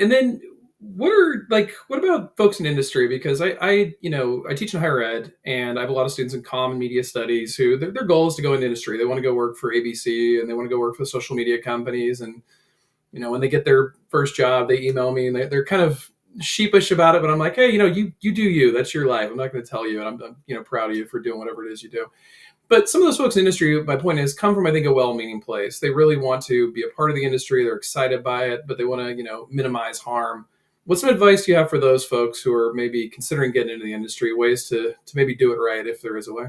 And then what about folks in industry? Because I teach in higher ed, and I have a lot of students in comm and media studies who their goal is to go into industry. They want to go work for ABC, and they want to go work for social media companies. And when they get their first job, they email me, and they're kind of sheepish about it. But I'm like, hey, you do you. That's your life. I'm not going to tell you, and I'm proud of you for doing whatever it is you do. But some of those folks in the industry, my point is, come from, I think, a well-meaning place. They really want to be a part of the industry. They're excited by it, but they want to, minimize harm. What's some advice do you have for those folks who are maybe considering getting into the industry, ways to maybe do it right, if there is a way?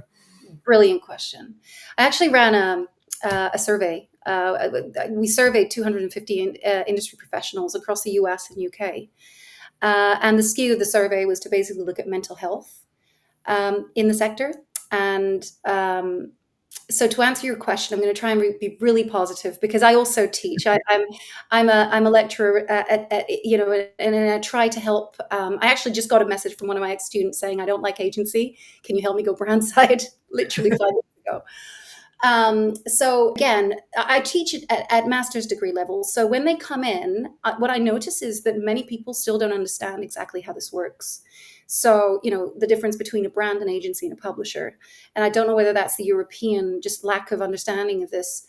Brilliant question. I actually ran a survey. We surveyed 250 industry professionals across the US and UK. And the skew of the survey was to basically look at mental health in the sector. And so to answer your question, I'm going to try and be really positive, because I also teach. I'm a lecturer and I try to help. I actually just got a message from one of my ex-students saying, I don't like agency. Can you help me go brand side? Literally 5 years ago. So again, I teach it at master's degree level. So when they come in, what I notice is that many people still don't understand exactly how this works. So, the difference between a brand, an agency, and a publisher. And I don't know whether that's the European just lack of understanding of this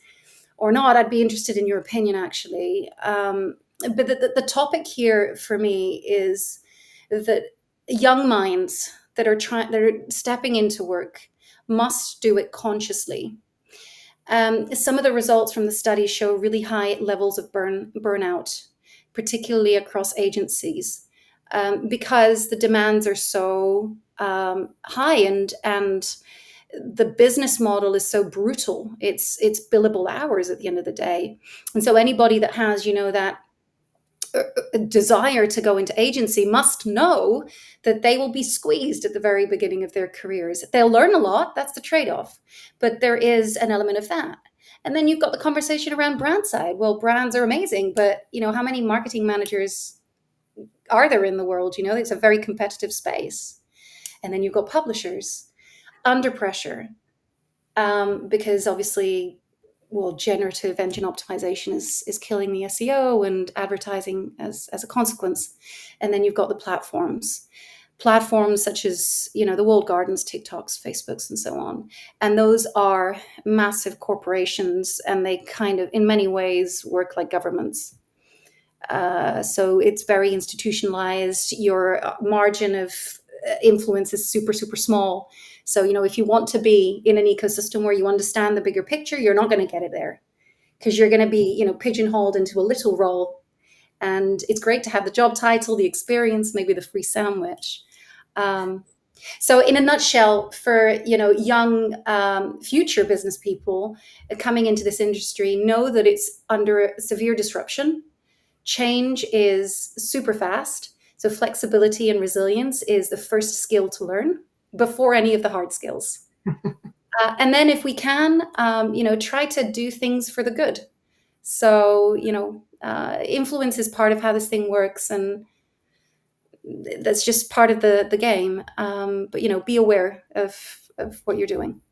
or not. I'd be interested in your opinion, actually. But the topic here for me is that young minds that are stepping into work must do it consciously. Some of the results from the study show really high levels of burnout, particularly across agencies, because the demands are so high, and the business model is so brutal. It's billable hours at the end of the day. And so anybody that has, that desire to go into agency must know that they will be squeezed at the very beginning of their careers. They'll learn a lot, that's the trade-off, but there is an element of that. And then you've got the conversation around brand side. Well, brands are amazing, but how many marketing managers are there in the world? It's a very competitive space. And then you've got publishers under pressure, because obviously, generative engine optimization is killing the SEO and advertising as a consequence. And then you've got the platforms such as, the walled gardens, TikToks, Facebooks, and so on. And those are massive corporations, and they kind of, in many ways, work like governments. So it's very institutionalized. Your margin of influence is super, super small. So, if you want to be in an ecosystem where you understand the bigger picture, you're not going to get it there, because you're going to be, pigeonholed into a little role. And it's great to have the job title, the experience, maybe the free sandwich. So in a nutshell, for, young future business people coming into this industry, know that it's under severe disruption. Change is super fast. So flexibility and resilience is the first skill to learn before any of the hard skills. And then if we can, try to do things for the good. So, influence is part of how this thing works, and that's just part of the game. But, be aware of what you're doing.